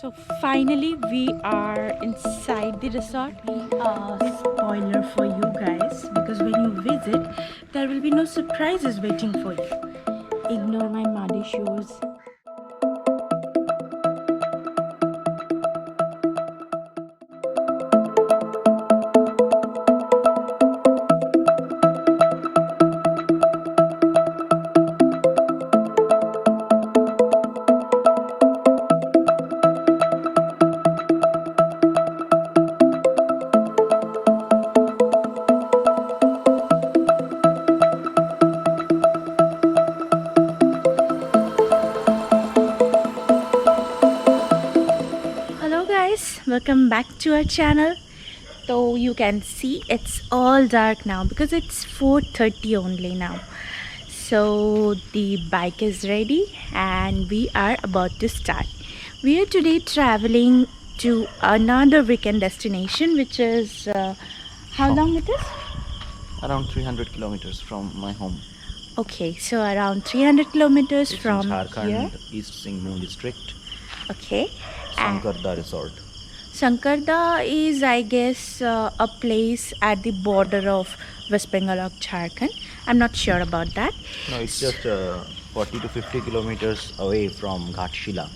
So finally we are inside the resort. Spoiler for you guys, because when you visit there will be no surprises waiting for you. Ignore my muddy shoes. Hello guys, welcome back to our channel. So you can see it's all dark now because it's 4:30 only now. So the bike is ready and we are about to start. We are today traveling to another weekend destination, which is how long it is? Around 300 kilometers from my home. Okay, so around 300 kilometers It's from in Jharkhand, here. East Singhbhum district, Okay. And Sankarda resort. Sankarda is, I guess, a place at the border of West Bengal or Jharkhand. I'm not sure about that. No, it's just 40 to 50 kilometers away from Ghatshila.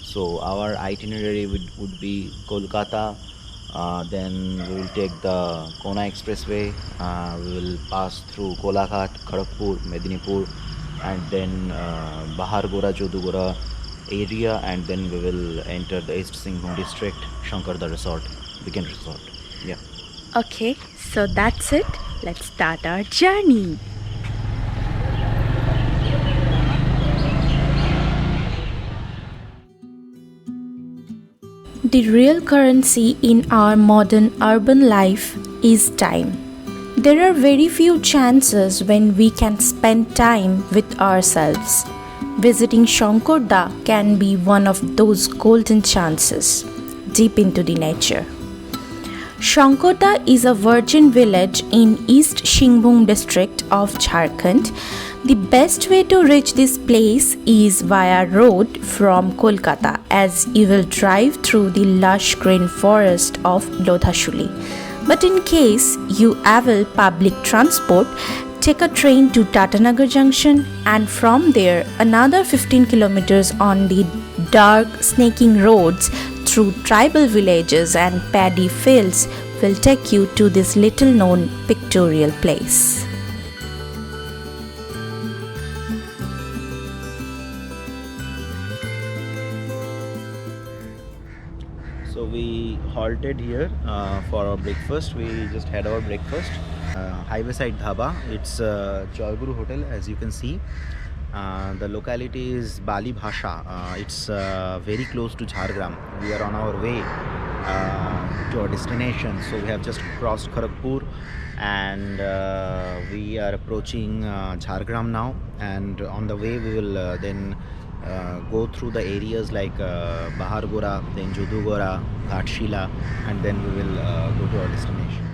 So our itinerary would be Kolkata, then we will take the Kona Expressway, we will pass through Kolaghat, Kharagpur, Medinipur, and then Bahargora, Jodhgora area, and then we will enter the East Singhbhum district, Shankarda resort, weekend resort. Yeah. Okay, so that's it. Let's start our journey. The real currency in our modern urban life is time. There are very few chances when we can spend time with ourselves. Visiting Shankarda can be one of those golden chances deep into the nature. Shankarda is a virgin village in East Singhbhum district of Jharkhand. The best way to reach this place is via road from Kolkata, as you will drive through the lush green forest of Lodhashuli. But in case you avail public transport, take a train to Tatanagar Junction, and from there another 15 kilometers on the dark snaking roads through tribal villages and paddy fields will take you to this little known pictorial place. So we halted here for our breakfast. We just had our breakfast. Highway side dhaba. It's Joyguru Hotel, as you can see. The locality is Bali Bhasha. It's very close to Jhargram. We are on our way to our destination. So we have just crossed Kharagpur and we are approaching Jhargram now. And on the way we will then go through the areas like Bahargora, then Jodhgora, Ghatshila, and then we will go to our destination.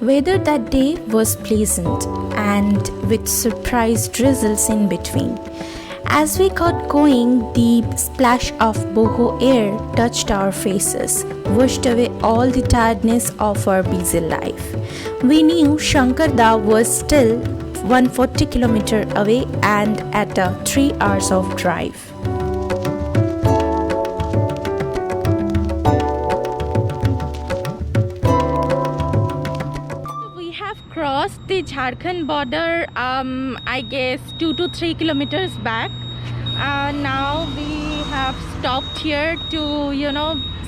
Weather that day was pleasant and with surprise drizzles in between. As we got going, the splash of boho air touched our faces, washed away all the tiredness of our busy life. We knew Shankarda was still 140 kilometers away and at 3 hours of drive. We have crossed the Jharkhand border, I guess 2 to 3 kilometers back. Now we have stopped here to,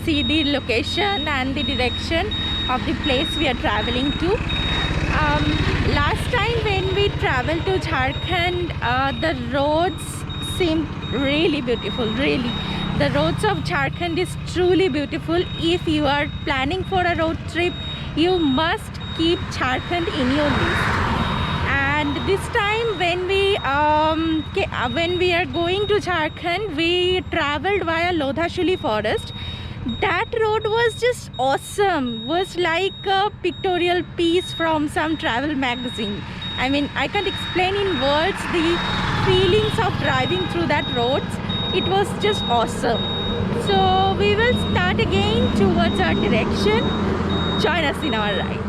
see the location and the direction of the place we are traveling to. Last time when we traveled to Jharkhand, the roads seemed really beautiful, really. The roads of Jharkhand is truly beautiful. If you are planning for a road trip, you must keep Jharkhand in your list. And this time when we are going to Jharkhand, we traveled via Lodhashuli forest. That road was just awesome, was like a pictorial piece from some travel magazine. I mean, I can't explain in words the feelings of driving through that roads. It was just awesome. So we will start again towards our direction. Join us in our ride.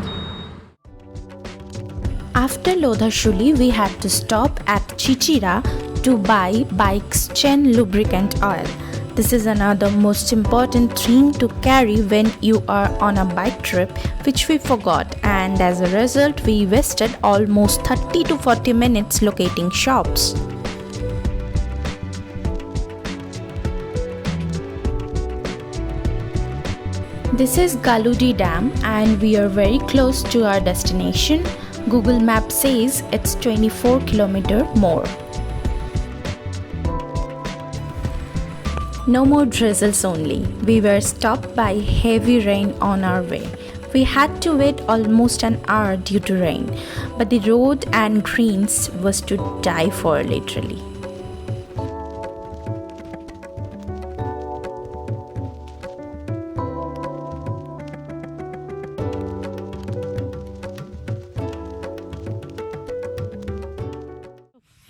After Lodhashuli, we had to stop at Chichira to buy Bike's Chen lubricant oil. This is another most important thing to carry when you are on a bike trip, which we forgot, and as a result we wasted almost 30 to 40 minutes locating shops. This is Galudi Dam and we are very close to our destination. Google Maps says it's 24 km more. No more drizzles only. We were stopped by heavy rain on our way. We had to wait almost an hour due to rain, but the road and greens was to die for literally.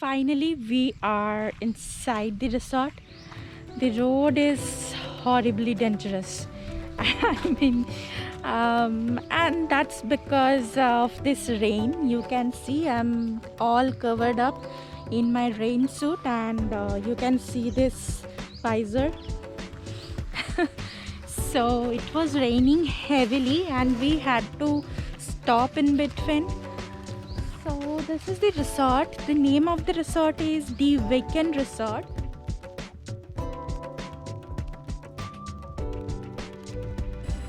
Finally, we are inside the resort. The road is horribly dangerous. I mean, and that's because of this rain. You can see I'm all covered up in my rain suit, and you can see this visor. So it was raining heavily and we had to stop in between. So this is the resort. The name of the resort is the Weekend Resort.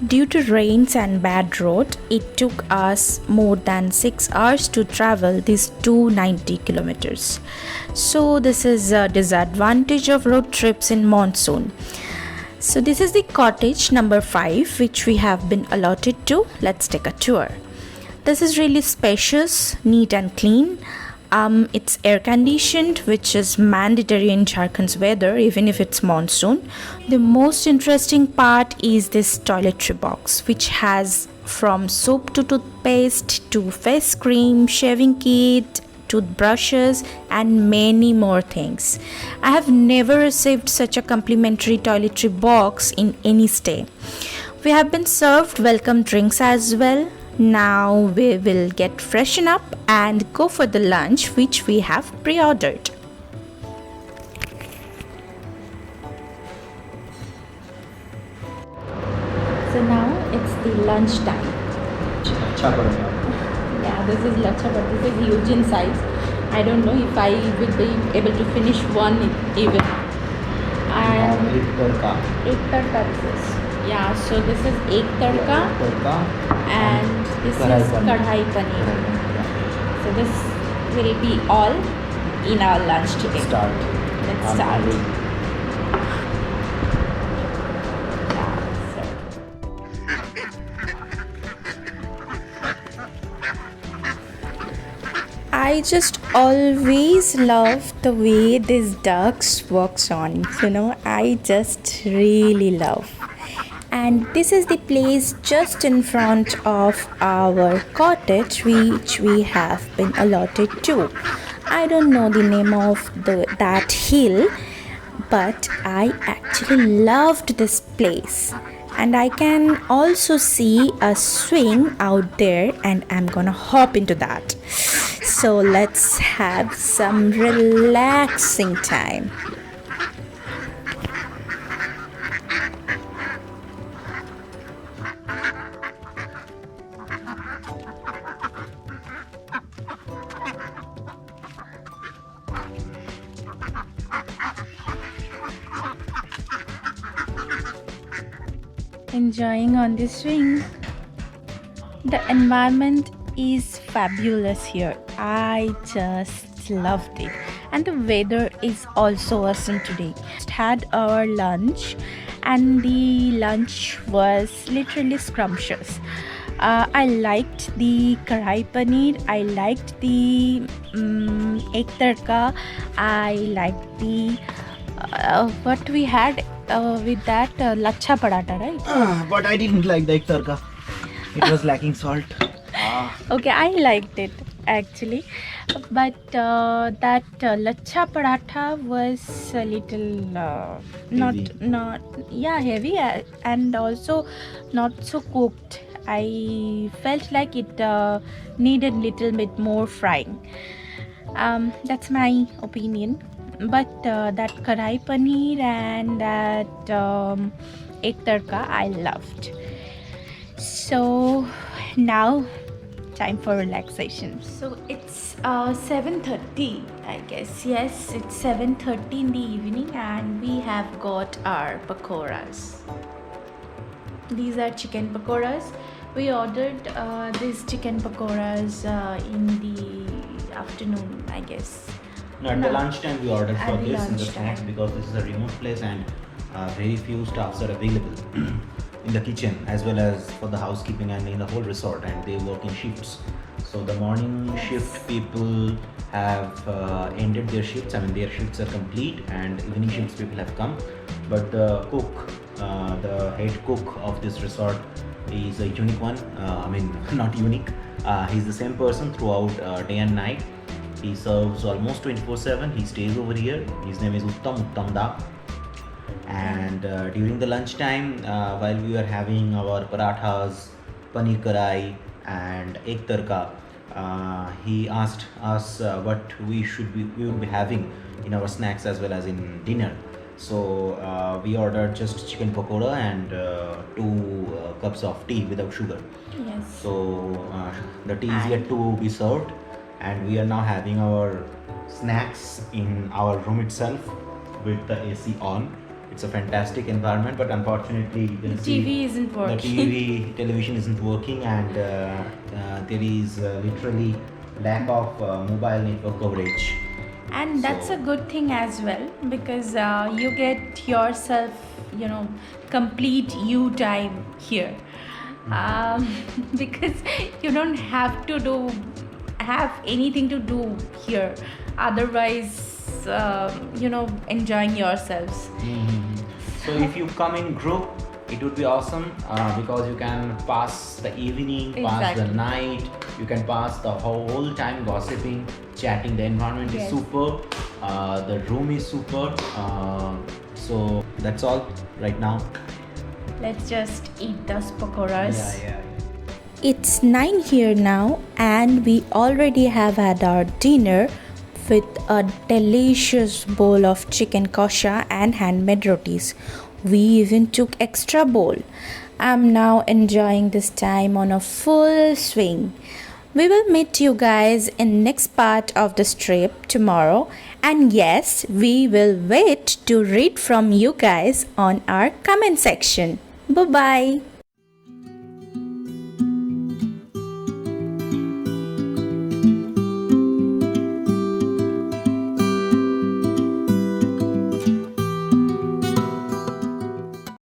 Due to rains and bad road, it took us more than 6 hours to travel these 290 kilometers. So this is a disadvantage of road trips in monsoon. So this is the cottage number 5 which we have been allotted to. Let's take a tour. This is really spacious, neat and clean. It's air conditioned, which is mandatory in Jharkhand's weather even if it's monsoon. The most interesting part is this toiletry box, which has from soap to toothpaste to face cream, shaving kit, toothbrushes and many more things. I have never received such a complimentary toiletry box in any stay. We have been served welcome drinks as well. Now we will get freshen up and go for the lunch which we have pre-ordered. So now it's the lunch time. Lacha paratha. Yeah, this is lacha, but this is huge in size. I don't know if I will be able to finish one even. And Egg tadka. egg tadka this is. Yeah, so this is egg tadka. And this Kadhai is paneer. kadhai paneer. So this will be all in our lunch today. Start. Let's I'm start. hungry. Yeah, so. I just always love the way this ducks walks on. I just really love. And this is the place just in front of our cottage which we have been allotted to. I don't know the name of that hill, but I actually loved this place. And I can also see a swing out there and I'm gonna hop into that. So let's have some relaxing time. Enjoying on the swing. The environment is fabulous here. I just loved it. And the weather is also awesome today. Just had our lunch and the lunch was literally scrumptious. I liked the kadhai paneer, I liked the egg tadka, I liked the what we had with that lacha paratha, right? But I didn't like the egg tadka. It was lacking salt. Okay, I liked it. actually, but that lachha paratha was a little not Heavy. not yeah, heavy, and also not so cooked. I felt like it needed little bit more frying. That's my opinion. But that karai paneer and that egg tarka I loved. So now time for relaxation. So it's 7:30, I guess. Yes, it's 7:30 in the evening, and we have got our pakoras. These are chicken pakoras. We ordered these chicken pakoras in the afternoon, I guess. No, at the lunchtime we ordered for At the this in the lunchtime. snacks because this is a remote place and very few staffs are available in the kitchen as well as for the housekeeping and in the whole resort, and they work in shifts. So the morning Yes. shift people have ended their shifts. I mean their shifts are complete, and evening shifts people have come. But the cook, the head cook of this resort, is a unique one. I mean not unique. He's the same person throughout day and night. He serves almost 24/7. He stays over here. His name is Uttam Da. And during the lunchtime, while we were having our parathas, paneer karai, and egg tarka, he asked us what we would be having in our snacks as well as in dinner. So we ordered just chicken pakora and 2 cups of tea without sugar. Yes. So the tea is yet to be served, and we are now having our snacks in our room itself with the AC on. It's a fantastic environment, but unfortunately, you can see TV isn't the working. television isn't working, and there is literally lack of mobile network coverage. And that's So- a good thing as well, because you get yourself, complete you time here. Because you don't have anything to do here, otherwise enjoying yourselves. Mhm. So if you come in group, it would be awesome because you can pass the evening, pass the Exactly. night, you can pass the whole time gossiping, chatting. The environment Yes. is superb, the room is superb. So that's all right now. Let's just eat those pakoras. Yeah. It's 9 here now, and we already have had our dinner with a delicious bowl of chicken kosha and handmade rotis. We even took extra bowl. I'm now enjoying this time on a full swing. We will meet you guys in next part of this trip tomorrow, and yes, we will wait to read from you guys on our comment section. Bye bye.